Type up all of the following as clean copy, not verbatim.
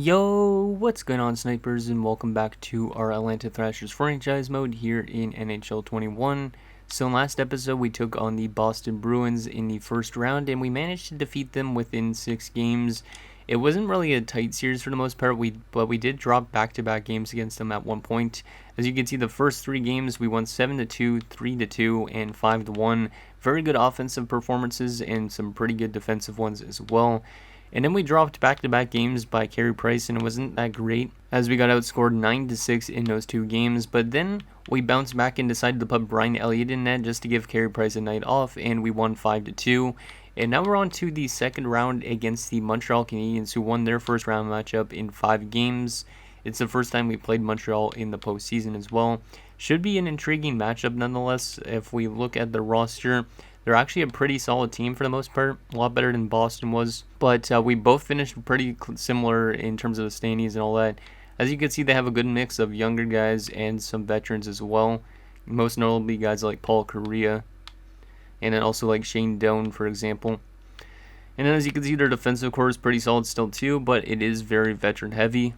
Yo, what's going on, snipers, and welcome back to our Atlanta Thrashers franchise mode here in NHL 21. So in last episode, we took on the Boston Bruins in the first round, and we managed to defeat them within 6 games. It wasn't really a tight series for the most part, but we did drop back-to-back games against them at one point. As you can see, the first 3 games, we won 7-2, 3-2, and 5-1. Very good offensive performances and some pretty good defensive ones as well. And then we dropped back-to-back games by Carey Price, and it wasn't that great, as we got outscored 9-6 in those 2 games. But then we bounced back and decided to put Brian Elliott in net just to give Carey Price a night off, and we won 5-2. And now we're on to the second round against the Montreal Canadiens, who won their first round matchup in 5 games. It's the first time we played Montreal in the postseason as well. Should be an intriguing matchup nonetheless. If we look at the roster, they're actually a pretty solid team for the most part, a lot better than Boston was. But we both finished pretty similar in terms of the standings and all that. As you can see, they have a good mix of younger guys and some veterans as well. Most notably guys like Paul Kariya, and then also like Shane Doan, for example. And then as you can see, their defensive core is pretty solid still too, but it is very veteran heavy.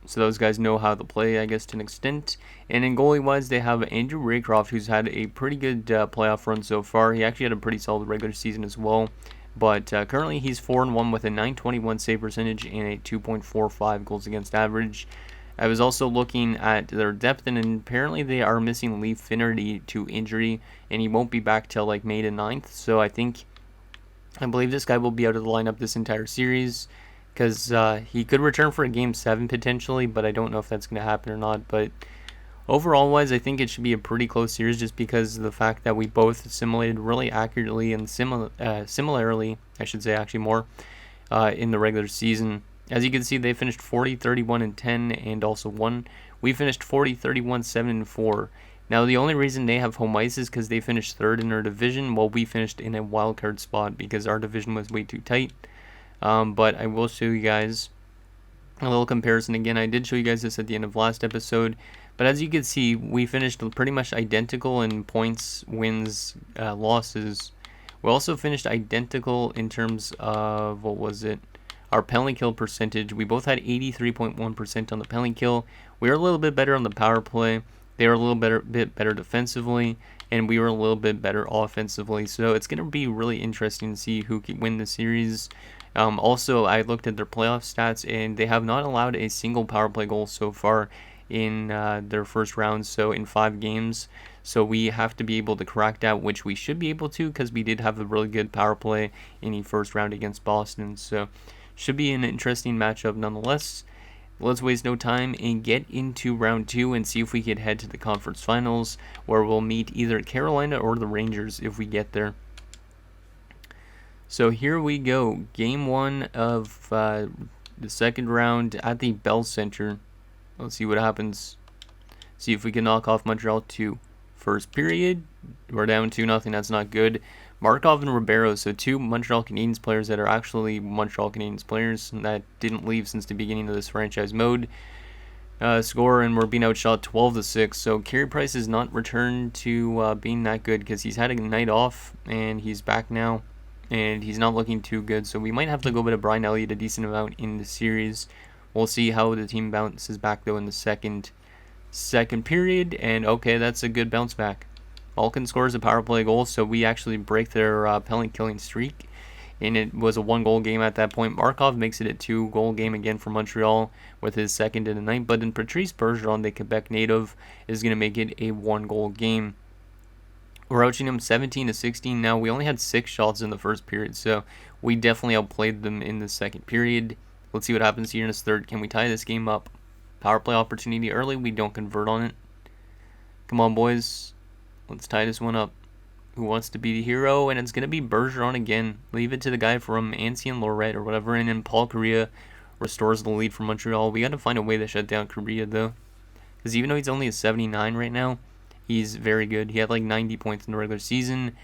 So those guys know how to play, I guess, to an extent. And in goalie-wise, they have Andrew Raycroft, who's had a pretty good playoff run so far. He actually had a pretty solid regular season as well. But currently, he's 4-1 with a .921 save percentage and a 2.45 goals against average. I was also looking at their depth, and apparently they are missing Lee Finnerty to injury, and he won't be back till like May the 9th. So I believe this guy will be out of the lineup this entire series, because he could return for a Game 7 potentially, but I don't know if that's going to happen or not. But overall-wise, I think it should be a pretty close series just because of the fact that we both simulated really accurately and similarly, I should say actually more, in the regular season. As you can see, they finished 40, 31, and 10, and also 1. We finished 40, 31, 7, and 4. Now, the only reason they have home ice is because they finished 3rd in their division, while we finished in a wildcard spot because our division was way too tight. But I will show you guys a little comparison again. I did show you guys this at the end of last episode, but as you can see, we finished pretty much identical in points, wins, losses. We also finished identical in terms of, what was it, our penalty kill percentage. We both had 83.1% on the penalty kill. We were a little bit better on the power play. They were a little bit better defensively, and we were a little bit better offensively. So it's going to be really interesting to see who can win the series. Also, I looked at their playoff stats, and they have not allowed a single power play goal so far in their first round, so in 5 games. So we have to be able to crack that, which we should be able to, because we did have a really good power play in the first round against Boston. So should be an interesting matchup nonetheless. Let's waste no time and get into round 2 and see if we can head to the conference finals, where we'll meet either Carolina or the Rangers if we get there. So here we go, game 1 of the second round at the Bell Center. Let's see what happens. See if we can knock off Montreal 2. First period, we're down 2-0. That's not good. Markov and Ribeiro, so 2 Montreal Canadiens players that are actually Montreal Canadiens players that didn't leave since the beginning of this franchise mode. Score, and we're being outshot 12-6. So Carey Price is not returned to being that good because he's had a night off and he's back now. And he's not looking too good, so we might have to go with a Brian Elliott a decent amount in the series. We'll see how the team bounces back though in the second period, and okay, that's a good bounce back. Malkin scores a power play goal, so we actually break their penalty killing streak, and it was a 1-goal game at that point. Markov makes it a 2-goal game again for Montreal with his second in the night, but then Patrice Bergeron, the Quebec native, is going to make it a 1-goal game. We're outing them 17-16 now. We only had 6 shots in the first period, so we definitely outplayed them in the second period. Let's see what happens here in this third. Can we tie this game up? Power play opportunity early. We don't convert on it. Come on, boys. Let's tie this one up. Who wants to be the hero? And it's going to be Bergeron again. Leave it to the guy from Ancien Lorette or whatever. And then Paul Kariya restores the lead for Montreal. We got to find a way to shut down Kariya, though, because even though he's only a 79 right now, he's very good. He had like 90 points in the regular season.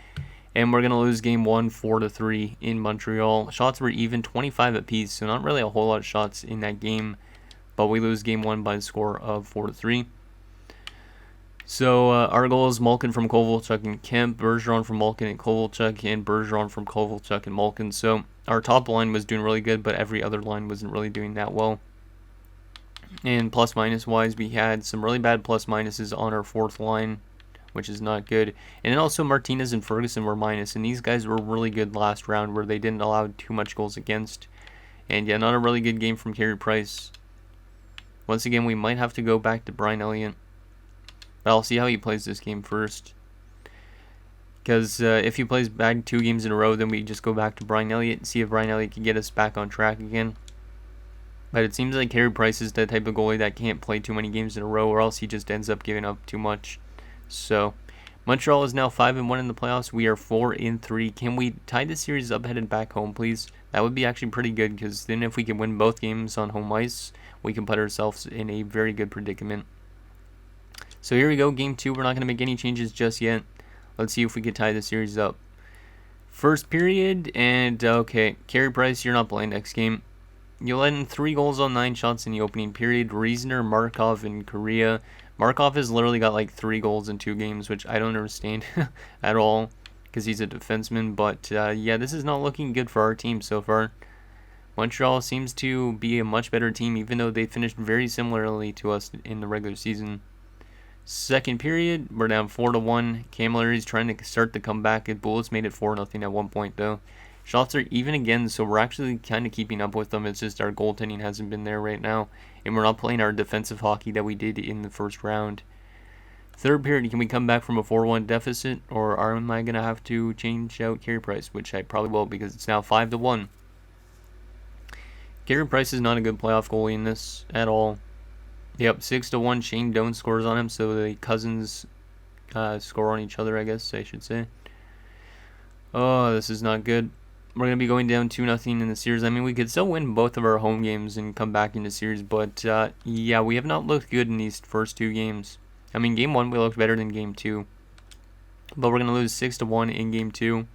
And we're going to lose game 1 4-3 in Montreal. Shots were even 25 apiece, so not really a whole lot of shots in that game. But we lose game 1 by the score of 4-3. So our goal is Malkin from Kovalchuk and Kemp, Bergeron from Malkin and Kovalchuk, and Bergeron from Kovalchuk and Malkin. So our top line was doing really good, but every other line wasn't really doing that well. And plus minus wise, we had some really bad plus minuses on our fourth line, which is not good. And then also Martinez and Ferguson were minus, and these guys were really good last round where they didn't allow too much goals against. And yeah, not a really good game from Carey Price. Once again, we might have to go back to Brian Elliott, but I'll see how he plays this game first. Because if he plays bad 2 games in a row, then we just go back to Brian Elliott and see if Brian Elliott can get us back on track again. But it seems like Carey Price is the type of goalie that can't play too many games in a row, or else he just ends up giving up too much. So Montreal is now 5-1 in the playoffs. We are 4-3. Can we tie the series up headed back home, please? That would be actually pretty good, because then if we can win both games on home ice, we can put ourselves in a very good predicament. So here we go, game 2. We're not going to make any changes just yet. Let's see if we can tie the series up. First period, and okay, Carey Price, you're not playing next game. You let in 3 goals on 9 shots in the opening period. Reisner, Markov, and Korea. Markov has literally got like 3 goals in 2 games, which I don't understand at all, because he's a defenseman. But yeah, this is not looking good for our team so far. Montreal seems to be a much better team, even though they finished very similarly to us in the regular season. Second period, we're down 4-1. Camilleri's trying to start the comeback. Bullets made it 4-0 at one point, though. Shots are even again, so we're actually kind of keeping up with them. It's just our goaltending hasn't been there right now, and we're not playing our defensive hockey that we did in the first round. Third period, can we come back from a 4-1 deficit, or am I going to have to change out Carey Price, which I probably will, because it's now 5-1. Carey Price is not a good playoff goalie in this at all. Yep, 6-1. Shane Doan scores on him, so the Cousins score on each other, I guess I should say. Oh, this is not good. We're going to be going down 2-0 in the series. I mean, we could still win both of our home games and come back in the series, but yeah, we have not looked good in these first 2 games. I mean, game 1 we looked better than game 2, but we're going to lose 6-1 in game 2.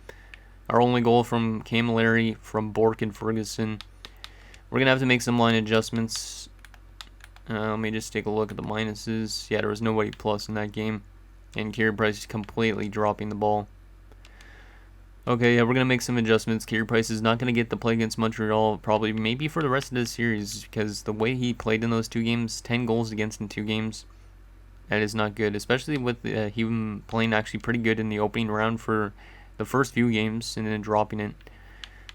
Our only goal from Camilleri, from Bourque, and Ferguson. We're going to have to make some line adjustments. Let me just take a look at the minuses. Yeah, there was nobody plus in that game, and Carey Price is completely dropping the ball. Okay, yeah, we're going to make some adjustments. Carey Price is not going to get the play against Montreal, probably maybe for the rest of the series, because the way he played in those 2 games, 10 goals against in 2 games, that is not good, especially with him playing actually pretty good in the opening round for the first few games and then dropping it.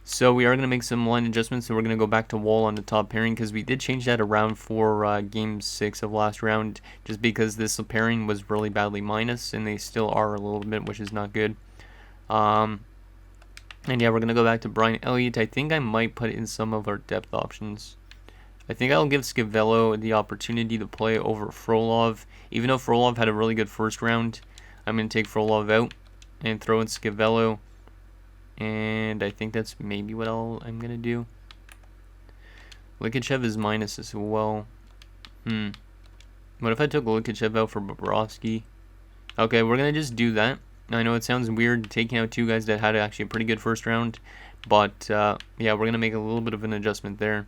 So we are going to make some line adjustments, and we're going to go back to Wall on the top pairing, because we did change that around for Game 6 of last round, just because this pairing was really badly minus, and they still are a little bit, which is not good. And yeah, we're going to go back to Brian Elliott. I think I might put in some of our depth options. I think I'll give Scavello the opportunity to play over Frolov. Even though Frolov had a really good first round, I'm going to take Frolov out and throw in Scavello. And I think that's maybe what I'm going to do. Likachev is minus as well. What if I took Likachev out for Bobrovsky? Okay, we're going to just do that. I know it sounds weird taking out 2 guys that had actually a pretty good first round, but yeah, we're going to make a little bit of an adjustment there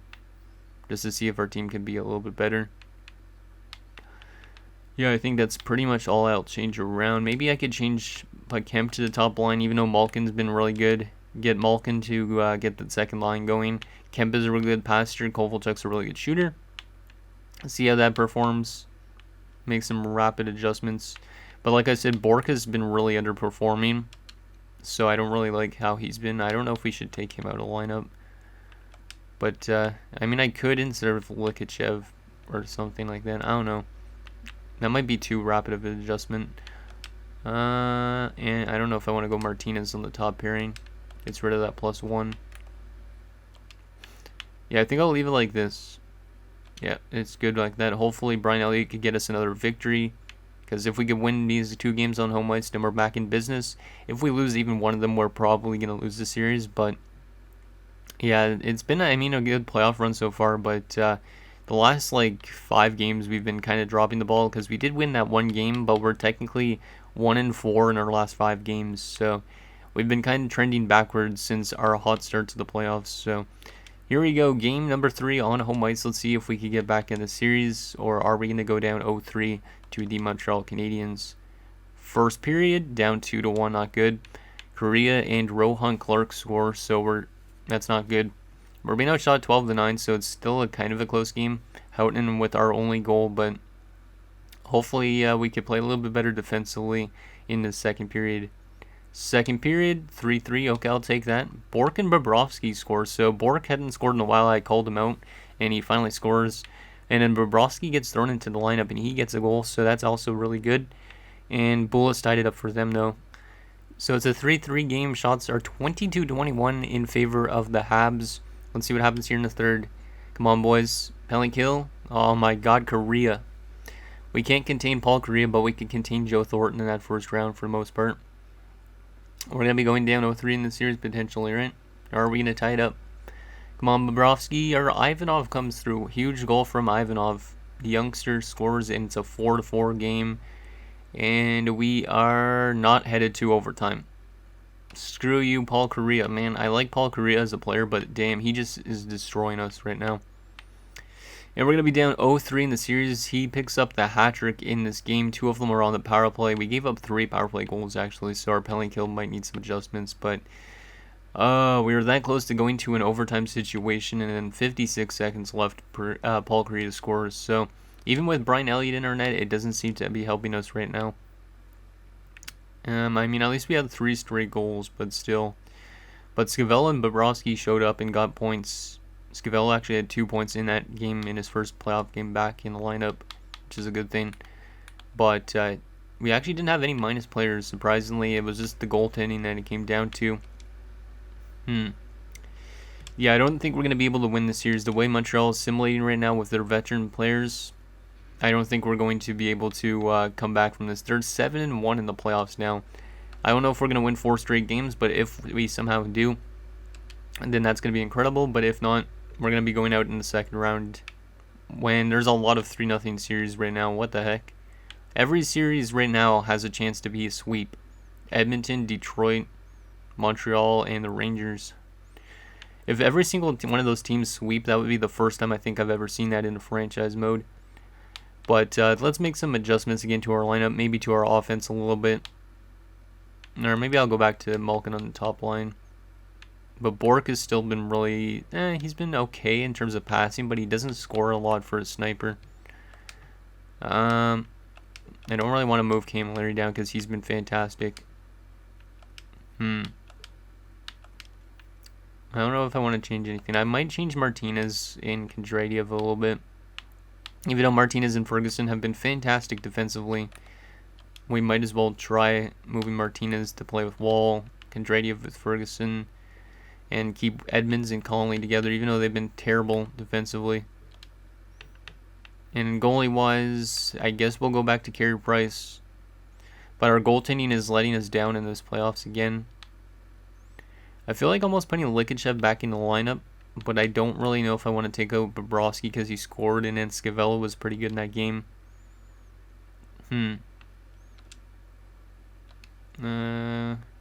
just to see if our team can be a little bit better. Yeah, I think that's pretty much all I'll change around. Maybe I could change Kemp to the top line, even though Malkin's been really good. Get Malkin to get the second line going. Kemp is a really good passer. Kovalchuk's a really good shooter. See how that performs. Make some rapid adjustments. But like I said, Bourque has been really underperforming, so I don't really like how he's been. I don't know if we should take him out of the lineup. But, I mean, I could instead of Likachev or something like that. I don't know. That might be too rapid of an adjustment. And I don't know if I want to go Martinez on the top pairing. Gets rid of that +1. Yeah, I think I'll leave it like this. Yeah, it's good like that. Hopefully Brian Elliott could get us another victory. Because if we could win these 2 games on home ice, then we're back in business. If we lose even one of them, we're probably going to lose the series. But yeah, it's been, I mean, a good playoff run so far. But the last, like, 5 games, we've been kind of dropping the ball. Because we did win that 1 game, but we're technically 1-4 in our last 5 games. So we've been kind of trending backwards since our hot start to the playoffs. So here we go, game number 3 on home ice. Let's see if we can get back in the series, or are we going to go down 0-3 to the Montreal Canadiens. First period, down 2-1, not good. Korea and Rohan Clark score, so we're That's not good. We're being outshot 12-9, so it's still a kind of a close game. Houghton with our only goal, but hopefully we could play a little bit better defensively in the second period. Second period, 3-3. Okay, I'll take that. Bork and Bobrovsky score. So Bork hadn't scored in a while. I called him out, and he finally scores. And then Bobrovsky gets thrown into the lineup, and he gets a goal. So that's also really good. And Bullis tied it up for them, though. So it's a 3-3 game. Shots are 22-21 in favor of the Habs. Let's see what happens here in the third. Come on, boys. Penalty kill. Oh, my God, Korea. We can't contain Paul Korea, but we can contain Joe Thornton in that first round for the most part. We're going to be going down 0-3 in the series potentially, right? Or are we going to tie it up? Come on, Bobrovsky. Or Ivanov comes through. Huge goal from Ivanov. The youngster scores, and it's a 4-4 game. And we are not headed to overtime. Screw you, Paul Korea. Man, I like Paul Korea as a player, but damn, he just is destroying us right now. And we're going to be down 0-3 in the series. He picks up the hat trick in this game. 2 of them are on the power play. We gave up 3 power play goals, actually, so our penalty kill might need some adjustments. But we were that close to going to an overtime situation, and then 56 seconds left per Paul Korea scores. So even with Brian Elliott in our net, it doesn't seem to be helping us right now. I mean, at least we had 3 straight goals, but still. But Scavella and Bobrovsky showed up and got points. Scavella actually had 2 points in that game in his first playoff game back in the lineup, which is a good thing. But we actually didn't have any minus players, surprisingly. It was just the goaltending that it came down to. Yeah, I don't think we're going to be able to win this series. The way Montreal is simulating right now with their veteran players, I don't think we're going to be able to come back from this. They're 7-1 in the playoffs now. I don't know if we're going to win 4 straight games, but if we somehow do, then that's going to be incredible. But if not, we're going to be going out in the second round when there's a lot of 3-0 series right now. What the heck? Every series right now has a chance to be a sweep. Edmonton, Detroit, Montreal, and the Rangers. If every single one of those teams sweep, that would be the first time I think I've ever seen that in a franchise mode. But let's make some adjustments again to our lineup, maybe to our offense a little bit. Or maybe I'll go back to Malkin on the top line. But Bork has still been really... he's been okay in terms of passing, but he doesn't score a lot for a sniper. I don't really want to move Cam Larry down because he's been fantastic. I don't know if I want to change anything. I might change Martinez and Kondratiev a little bit. Even though Martinez and Ferguson have been fantastic defensively, we might as well try moving Martinez to play with Wall, Kondratiev with Ferguson, and keep Edmonds and Connolly together, even though they've been terrible defensively. And goalie-wise, I guess we'll go back to Carey Price. But our goaltending is letting us down in this playoffs again. I feel like almost putting Likachev back in the lineup, but I don't really know if I want to take out Bobrovsky because he scored, and then Scavella was pretty good in that game.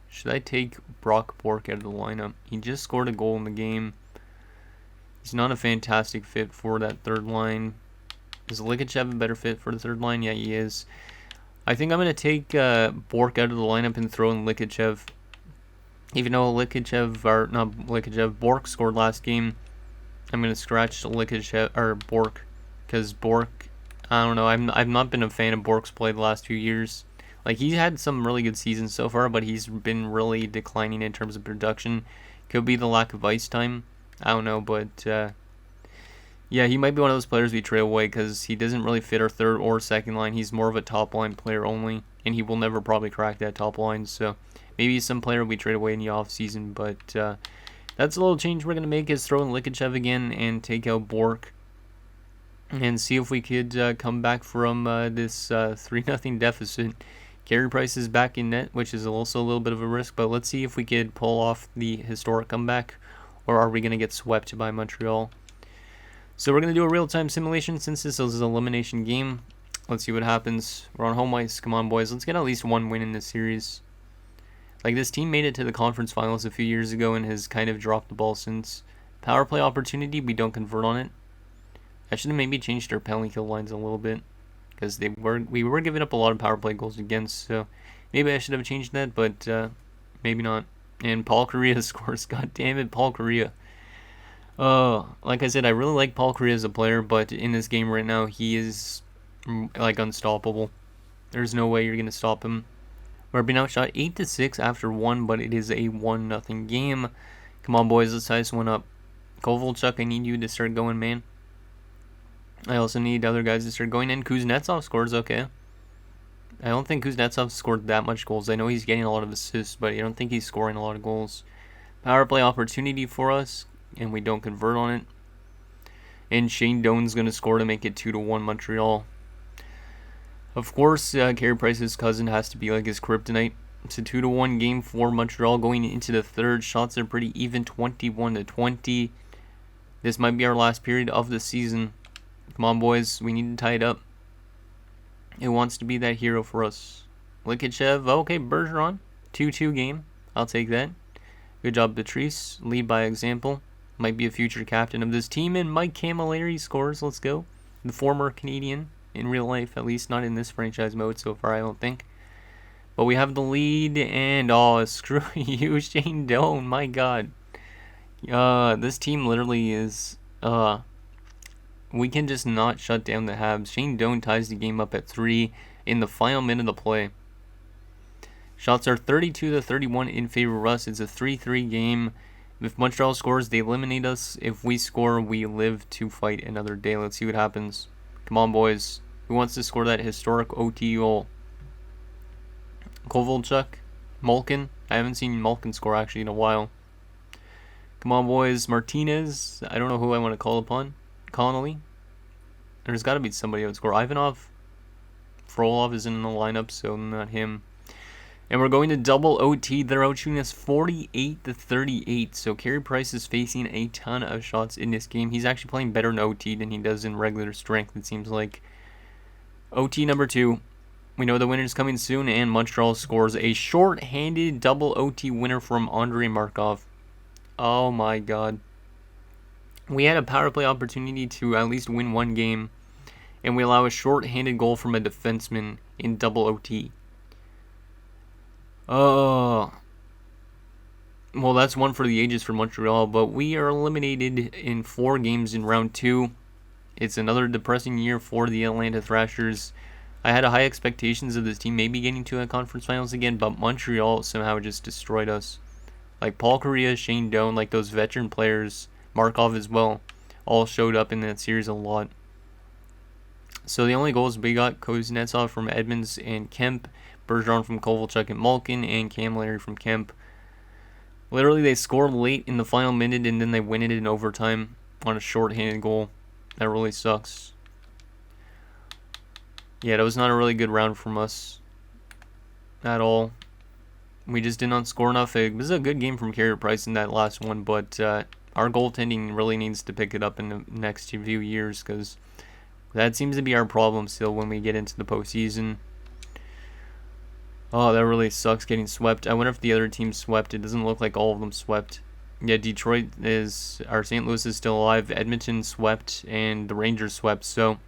Should I take Brock Bork out of the lineup? He just scored a goal in the game. He's not a fantastic fit for that third line. Is Likachev a better fit for the third line? Yeah, he is. I think I'm going to take Bork out of the lineup and throw in Likachev. Even though Bork scored last game, I'm going to scratch Bork. Because Bork, I don't know, I've not been a fan of Bork's play the last few years. Like, he had some really good seasons so far, but he's been really declining in terms of production. Could be the lack of ice time. I don't know, but yeah, he might be one of those players we trade away because he doesn't really fit our third or second line. He's more of a top line player only, and he will never probably crack that top line. So maybe some player we trade away in the off season, but that's a little change we're gonna make is throw in Likachev again and take out Bork, and see if we could come back from this 3-0 deficit. Carey Price is back in net, which is also a little bit of a risk, but let's see if we could pull off the historic comeback, or are we going to get swept by Montreal? So we're going to do a real-time simulation since this is an elimination game. Let's see what happens. We're on home ice. Come on, boys. Let's get at least one win in this series. Like, this team made it to the conference finals a few years ago and has kind of dropped the ball since. Power play opportunity, we don't convert on it. I should have maybe changed our penalty kill lines a little bit, because we were giving up a lot of power play goals against, so maybe I should have changed that, but maybe not. And Paul Kariya scores. God damn it, Paul Kariya. Like I said, I really like Paul Kariya as a player, but in this game right now, he is like unstoppable. There's no way you're gonna stop him. We're being outshot 8-6 after 1, but it is a 1-0 game. Come on, boys, let's tie this one up. Kovalchuk, I need you to start going, man. I also need other guys to start going in. Kuznetsov scores, okay. I don't think Kuznetsov scored that much goals. I know he's getting a lot of assists, but I don't think he's scoring a lot of goals. Power play opportunity for us, and we don't convert on it. And Shane Doan's going to score to make it 2-1 Montreal. Of course, Carey Price's cousin has to be like his kryptonite. It's a 2-1 game for Montreal going into the third. Shots are pretty even, 21-20. This might be our last period of the season. Come on, boys. We need to tie it up. It wants to be that hero for us. Likachev. Okay, Bergeron. 2-2 game. I'll take that. Good job, Patrice. Lead by example. Might be a future captain of this team. And Mike Camilleri scores. Let's go. The former Canadian. In real life, at least not in this franchise mode so far, I don't think. But we have the lead, and oh, screw you, Shane Doan, my god. This team literally is, we can just not shut down the Habs. Shane Doan ties the game up at 3 in the final minute of play. Shots are 32-31 in favor of us. It's a 3-3 game. If Montreal scores, they eliminate us. If we score, we live to fight another day. Let's see what happens. Come on, boys. Who wants to score that historic OT goal? Kovalchuk? Malkin? I haven't seen Malkin score actually in a while. Come on, boys. Martinez? I don't know who I want to call upon. Connolly? There's got to be somebody that would score. Ivanov? Frolov is in the lineup, so not him. And we're going to double OT. They're out shooting us 48-38. So Carey Price is facing a ton of shots in this game. He's actually playing better in OT than he does in regular strength, it seems like. OT number 2. We know the winner's coming soon, and Montreal scores a short-handed double OT winner from Andrei Markov. Oh my god. We had a power play opportunity to at least win one game, and we allow a short-handed goal from a defenseman in double OT. Oh, well, that's one for the ages for Montreal, but we are eliminated in 4 games in round 2. It's another depressing year for the Atlanta Thrashers. I had high expectations of this team maybe getting to a conference finals again, but Montreal somehow just destroyed us. Like Paul Kariya, Shane Doan, like those veteran players, Markov as well, all showed up in that series a lot. So the only goals we got, Kuznetsov from Edmonds and Kemp, Bergeron from Kovalchuk and Malkin, and Camilleri from Kemp. Literally, they scored late in the final minute, and then they win it in overtime on a short-handed goal. That really sucks. Yeah, that was not a really good round from us at all. We just did not score enough. It was a good game from Carey Price in that last one, but our goaltending really needs to pick it up in the next few years, because that seems to be our problem still when we get into the postseason. Oh, that really sucks getting swept. I wonder if the other team swept. It doesn't look like all of them swept. Yeah, Detroit is, or St. Louis is still alive. Edmonton swept, and the Rangers swept. So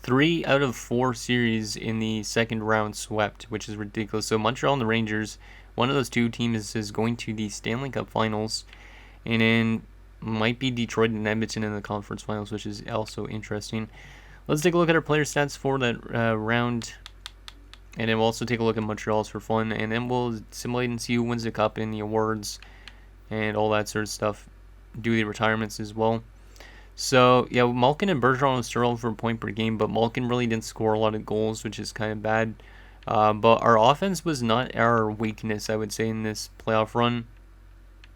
3 out of 4 series in the second round swept, which is ridiculous. So Montreal and the Rangers, one of those 2 teams is going to the Stanley Cup Finals, and then might be Detroit and Edmonton in the conference finals, which is also interesting. Let's take a look at our player stats for that round, and then we'll also take a look at Montreal's for fun, and then we'll simulate and see who wins the cup and the awards and all that sort of stuff. Do the retirements as well. So, yeah, Malkin and Bergeron was still for a point per game, but Malkin really didn't score a lot of goals, which is kind of bad. But our offense was not our weakness, I would say, in this playoff run.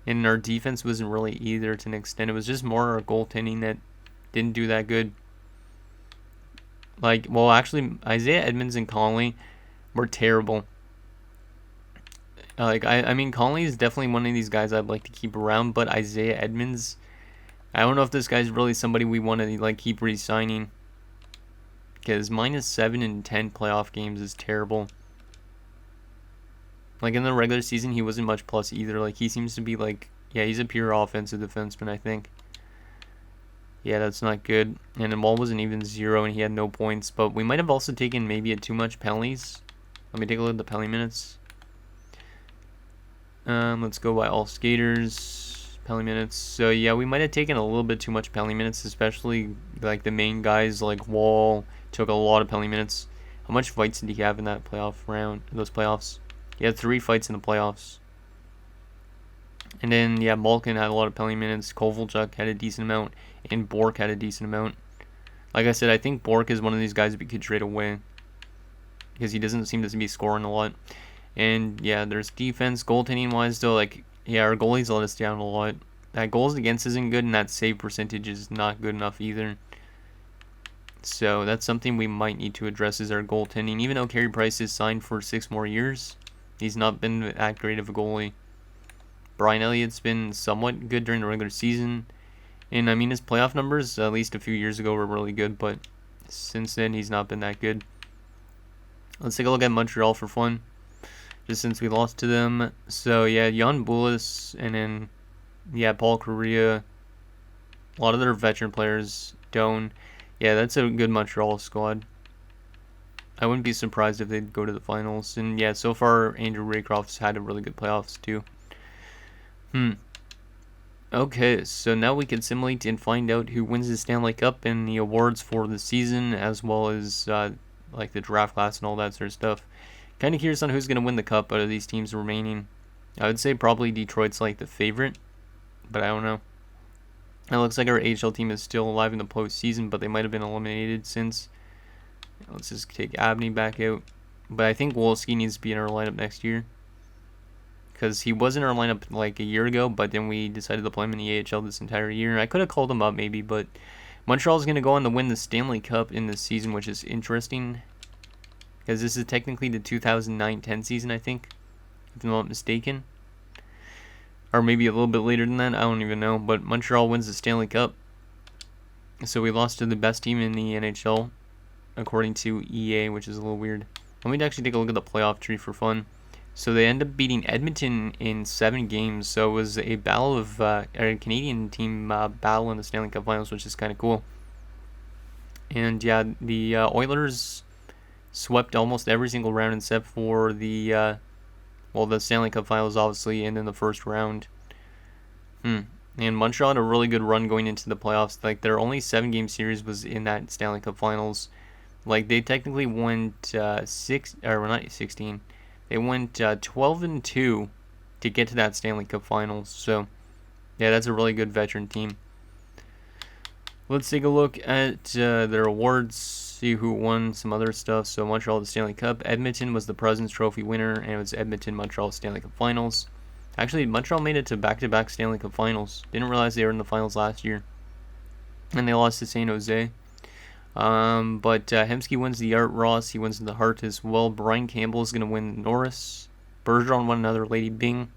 And our defense wasn't really either to an extent. It was just more our goaltending that didn't do that good. Like, well, actually, Isaiah Edmonds and Conley were terrible. I mean, Conley is definitely one of these guys I'd like to keep around, but Isaiah Edmonds, I don't know if this guy's really somebody we want to like keep re-signing, because -7 in 10 playoff games is terrible. Like in the regular season, he wasn't much plus either. Like he seems to be like, yeah, he's a pure offensive defenseman, I think. Yeah, that's not good. And the ball wasn't even 0, and he had no points. But we might have also taken maybe too much penalties. Let me take a look at the penalty minutes. Let's go by all skaters. Penalty minutes. So yeah, we might have taken a little bit too much penalty minutes, especially like the main guys like Wall took a lot of penalty minutes. How much fights did he have in that playoff round? Those playoffs? He had 3 fights in the playoffs. And then yeah, Malkin had a lot of penalty minutes. Kovalchuk had a decent amount, and Bork had a decent amount. Like I said, I think Bork is one of these guys we could trade away because he doesn't seem to be scoring a lot. And yeah, there's defense, goaltending wise though. Like yeah, our goalies let us down a lot. That goals against isn't good, and that save percentage is not good enough either. So that's something we might need to address is our goaltending. Even though Carey Price is signed for 6 more years, he's not been that great of a goalie. Brian Elliott's been somewhat good during the regular season. And I mean, his playoff numbers, at least a few years ago, were really good, but since then, he's not been that good. Let's take a look at Montreal for fun, just since we lost to them. So yeah, Jan Bulis, and then yeah, Paul Correa, a lot of their veteran players. Doan, yeah, that's a good Montreal squad. I wouldn't be surprised if they'd go to the finals. And yeah, so far Andrew Raycroft's had a really good playoffs too. Okay, so now we can simulate and find out who wins the Stanley Cup and the awards for the season, as well as like the draft class and all that sort of stuff. Kind of curious on who's going to win the cup out of these teams remaining. I would say probably Detroit's like the favorite, but I don't know. It looks like our AHL team is still alive in the postseason, but they might have been eliminated since. Let's just take Abney back out. But I think Wolski needs to be in our lineup next year, because he was in our lineup like a year ago, but then we decided to play him in the AHL this entire year. I could have called him up maybe, but Montreal is going to go on to win the Stanley Cup in this season, which is interesting, because this is technically the 2009-10 season, I think, if I'm not mistaken. Or maybe a little bit later than that, I don't even know. But Montreal wins the Stanley Cup. So we lost to the best team in the NHL, according to EA, which is a little weird. Let me actually take a look at the playoff tree for fun. So they end up beating Edmonton in 7 games. So it was a battle of a Canadian team battle in the Stanley Cup Finals, which is kind of cool. And yeah, the Oilers swept almost every single round except for the Stanley Cup Finals, obviously, and then the first round. And Montreal had a really good run going into the playoffs. Like, their only 7-game series was in that Stanley Cup Finals. Like, they technically went 16. They went 12-2 to get to that Stanley Cup Finals. So, yeah, that's a really good veteran team. Let's take a look at their awards, see who won some other stuff. So Montreal, the Stanley Cup. Edmonton was the President's Trophy winner, and it was Edmonton-Montreal Stanley Cup Finals. Actually, Montreal made it to back-to-back Stanley Cup Finals. Didn't realize they were in the finals last year. And they lost to San Jose. But Hemsky wins the Art. Ross, he wins the Hart as well. Brian Campbell is going to win Norris. Bergeron won another Lady Byng.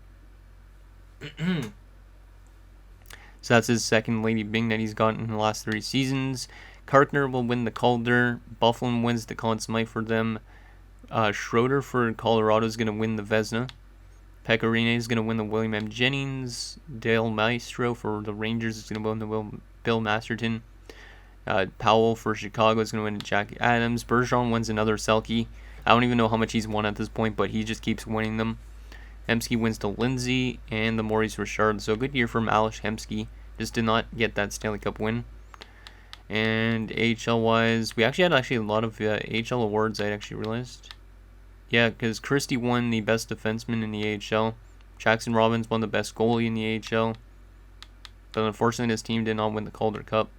So that's his second Lady Byng that he's gotten in the last 3 seasons. Karkner will win the Calder. Bufflin wins the Conn Smythe for them. Schroeder for Colorado is going to win the Vezina. Pecorine is going to win the William M. Jennings. Dale Maestro for the Rangers is going to win the Bill Masterton. Powell for Chicago is going to win Jack Adams. Bergeron wins another Selke. I don't even know how much he's won at this point, but he just keeps winning them. Hemsky wins to Lindsay and the Maurice Richard. So a good year from Alex Hemsky. Just did not get that Stanley Cup win. And AHL-wise, we actually had a lot of AHL awards, I actually realized. Yeah, because Christie won the best defenseman in the AHL. Jackson Robbins won the best goalie in the AHL. But unfortunately, this team did not win the Calder Cup.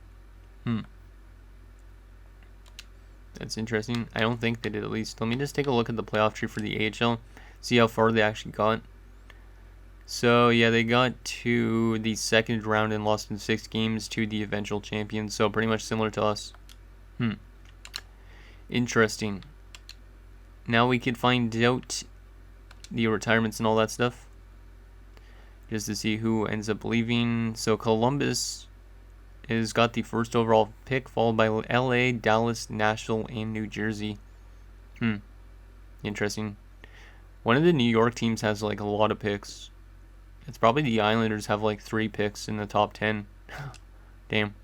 That's interesting. I don't think they did, at least. Let me just take a look at the playoff tree for the AHL. See how far they actually got. So, yeah, they got to the second round and lost in 6 games to the eventual champions. So, pretty much similar to us. Interesting. Now we can find out the retirements and all that stuff. Just to see who ends up leaving. So, Columbus has got the first overall pick, followed by LA, Dallas, Nashville, and New Jersey. Interesting. One of the New York teams has like a lot of picks. It's probably the Islanders have like 3 picks in the top 10. Damn.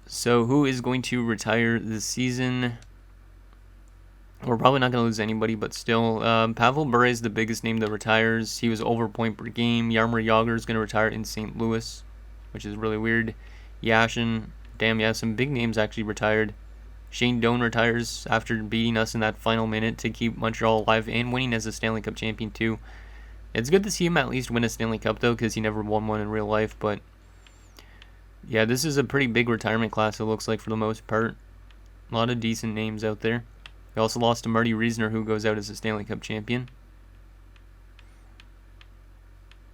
So who is going to retire this season? We're probably not going to lose anybody, but still. Pavel Bure is the biggest name that retires. He was over point per game. Jaromir Jagr is going to retire in St. Louis, which is really weird. Yashin, damn, yeah, some big names actually retired. Shane Doan retires after beating us in that final minute to keep Montreal alive and winning as a Stanley Cup champion too. It's good to see him at least win a Stanley Cup though, because he never won one in real life. But yeah, this is a pretty big retirement class, it looks like, for the most part. A lot of decent names out there. We also lost to Marty Reisner, who goes out as a Stanley Cup champion.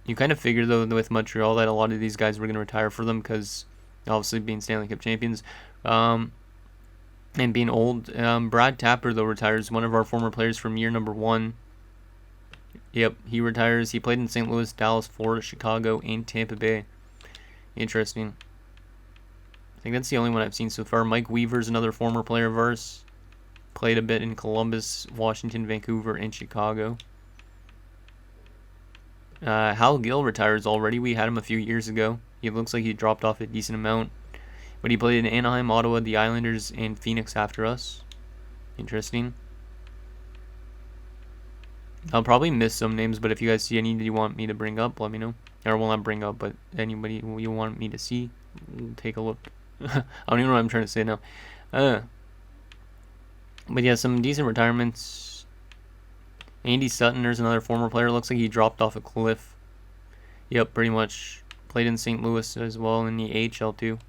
You kind of figure, though, with Montreal that a lot of these guys were going to retire for them because, obviously, being Stanley Cup champions and being old. Brad Tapper, though, retires. One of our former players from year number 1. Yep, he retires. He played in St. Louis, Dallas, Florida, Chicago, and Tampa Bay. Interesting. I think that's the only one I've seen so far. Mike Weaver's another former player of ours. Played a bit in Columbus, Washington, Vancouver, and Chicago. Hal Gill retires already. We had him a few years ago. He looks like he dropped off a decent amount. But he played in Anaheim, Ottawa, the Islanders, and Phoenix after us. Interesting. I'll probably miss some names, but if you guys see any that you want me to bring up, let me know. Or, well, not bring up, but anybody you want me to see, take a look. I don't even know what I'm trying to say now. But yeah, some decent retirements. Andy Sutton, there's another former player. Looks like he dropped off a cliff. Yep, pretty much. Played in St. Louis as well, in the AHL too.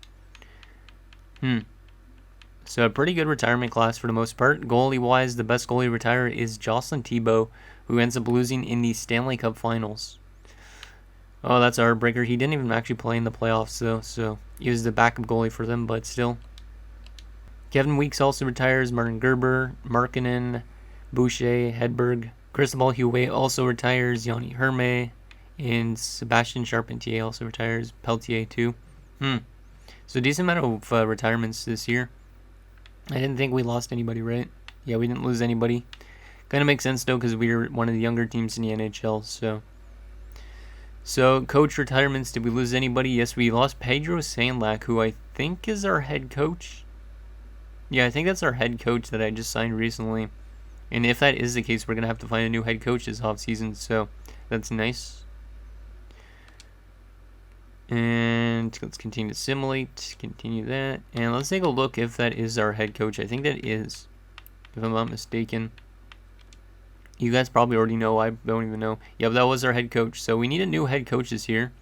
So a pretty good retirement class for the most part. Goalie-wise, the best goalie retire is Jocelyn Thibault, who ends up losing in the Stanley Cup Finals. Oh, that's a heartbreaker. He didn't even actually play in the playoffs, though, so he was the backup goalie for them, but still. Kevin Weeks also retires. Martin Gerber, Markkanen, Boucher, Hedberg. Cristobal Huet also retires. Yanni Herme. And Sebastian Charpentier also retires. Peltier too. So a decent amount of retirements this year. I didn't think we lost anybody, right? Yeah, we didn't lose anybody. Kind of makes sense though, because we were one of the younger teams in the NHL. So coach retirements. Did we lose anybody? Yes, we lost Pedro Sandlack, who I think is our head coach. Yeah, I think that's our head coach that I just signed recently. And if that is the case, we're going to have to find a new head coach this offseason, so that's nice. And let's continue to simulate, continue that. And let's take a look if that is our head coach. I think that is, if I'm not mistaken. You guys probably already know, I don't even know. Yeah, that was our head coach. So we need a new head coach this year,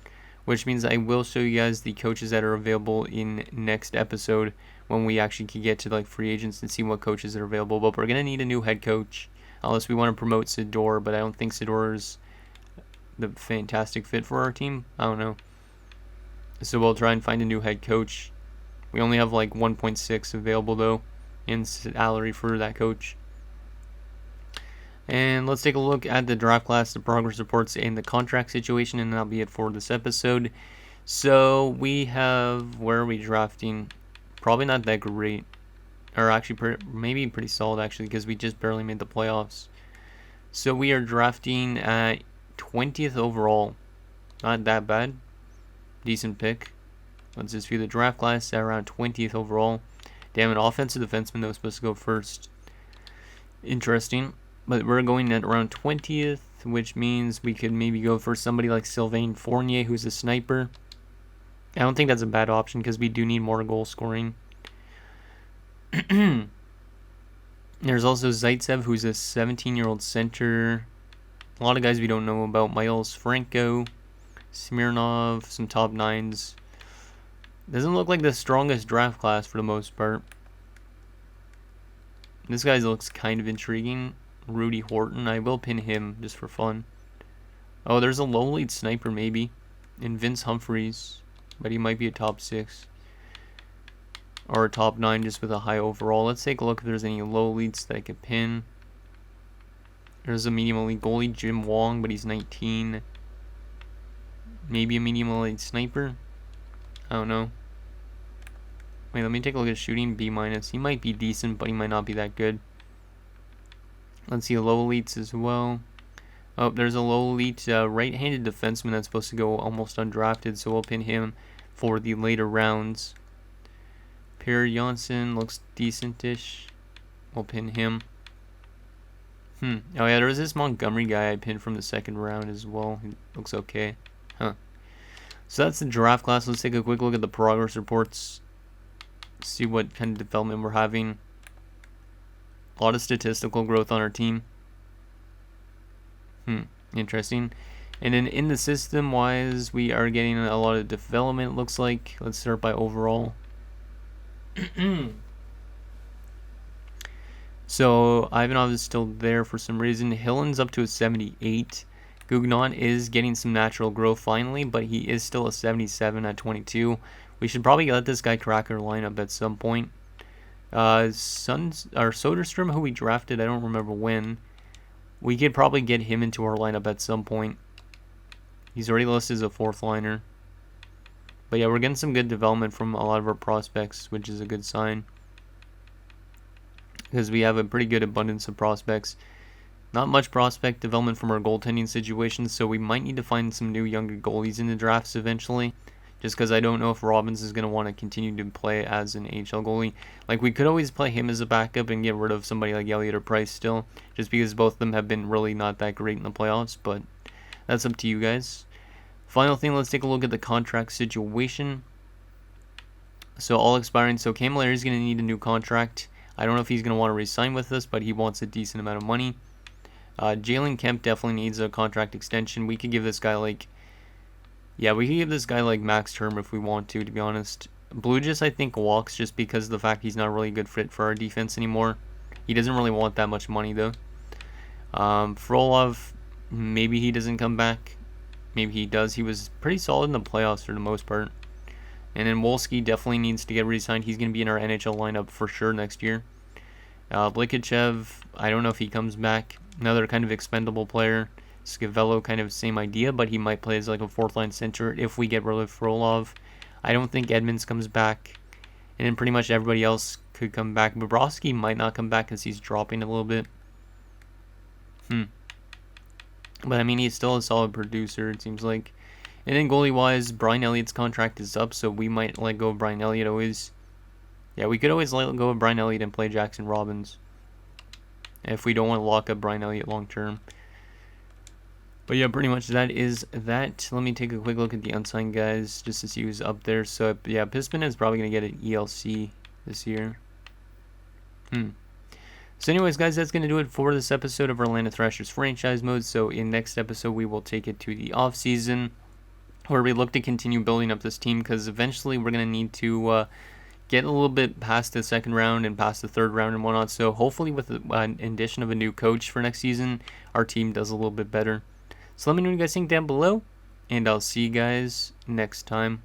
which means I will show you guys the coaches that are available in next episode when we actually can get to like free agents and see what coaches are available. But we're going to need a new head coach unless we want to promote Sidor, but I don't think Sidor is the fantastic fit for our team. I don't know. So we'll try and find a new head coach. We only have like 1.6 available though in salary for that coach. And let's take a look at the draft class, the progress reports, and the contract situation, and that'll be it for this episode. So we have, where are we drafting? Probably not that great, or actually maybe pretty solid actually, because we just barely made the playoffs. So we are drafting at 20th overall. Not that bad. Decent pick. Let's just view the draft class at around 20th overall. Damn, an offensive defenseman that was supposed to go first. Interesting. But we're going at around 20th, which means we could maybe go for somebody like Sylvain Fournier, who's a sniper. I don't think that's a bad option because we do need more goal scoring. There's also Zaitsev, who's a 17-year-old center. A lot of guys we don't know about. Miles Franco, Smirnov, some top nines. Doesn't look like the strongest draft class for the most part. This guy looks kind of intriguing. Rudy Horton. I will pin him just for fun. Oh, there's a low lead sniper maybe. And Vince Humphreys. But he might be a top 6. Or a top 9 just with a high overall. Let's take a look if there's any low leads that I could pin. There's a medium elite goalie, Jim Wong, but he's 19. Maybe a medium elite sniper. I don't know. Wait, let me take a look at shooting. B-. He might be decent, but he might not be that good. Let's see low elites as well. Oh, there's a low elite right-handed defenseman that's supposed to go almost undrafted, so we'll pin him for the later rounds. Per Janssen looks decentish. We'll pin him. Oh yeah, there was this Montgomery guy I pinned from the second round as well. He looks okay. Huh. So that's the draft class. Let's take a quick look at the progress reports. See what kind of development we're having. A lot of statistical growth on our team. Interesting. And then in the system wise, we are getting a lot of development, looks like. Let's start by overall. So Ivanov is still there for some reason. Hillen's up to a 78. Gugnon is getting some natural growth finally, but he is still a 77 at 22. We should probably let this guy crack our lineup at some point. Soderstrom, who we drafted, I don't remember when. We could probably get him into our lineup at some point. He's already listed as a fourth liner. But yeah, we're getting some good development from a lot of our prospects, which is a good sign. Because we have a pretty good abundance of prospects. Not much prospect development from our goaltending situation, so we might need to find some new younger goalies in the drafts eventually. Just because I don't know if Robbins is going to want to continue to play as an AHL goalie. Like, we could always play him as a backup and get rid of somebody like Elliott or Price still. Just because both of them have been really not that great in the playoffs, but that's up to you guys. Final thing, let's take a look at the contract situation. So all expiring. So Cam Larry's going to need a new contract. I don't know if he's going to want to re-sign with us, but he wants a decent amount of money. Jalen Kemp definitely needs a contract extension. We could give this guy like... Yeah, we could give this guy like max term if we want to be honest. Blugis, I think, walks just because of the fact he's not really a good fit for our defense anymore. He doesn't really want that much money, though. Frolov, maybe he doesn't come back. Maybe he does. He was pretty solid in the playoffs for the most part. And then Wolski definitely needs to get re-signed. He's going to be in our NHL lineup for sure next year. Likichev, I don't know if he comes back. Another kind of expendable player. Scavello, kind of same idea, but he might play as like a fourth line center if we get rid of Frolov. I don't think Edmonds comes back. And then pretty much everybody else could come back. Bobrovsky might not come back because he's dropping a little bit. But I mean, he's still a solid producer, it seems like. And then goalie-wise, Brian Elliott's contract is up, so we might let go of Brian Elliott always. Yeah, we could always let go of Brian Elliott and play Jackson Robbins if we don't want to lock up Brian Elliott long-term. But yeah, pretty much that is that. Let me take a quick look at the unsigned guys just to see who's up there. So yeah, Pisman is probably going to get an ELC this year. So anyways, guys, that's going to do it for this episode of Atlanta Thrashers franchise mode. So in next episode, we will take it to the off season, where we look to continue building up this team, because eventually we're going to need to get a little bit past the second round and past the third round and whatnot. So hopefully with an addition of a new coach for next season, our team does a little bit better. So let me know what you guys think down below, and I'll see you guys next time.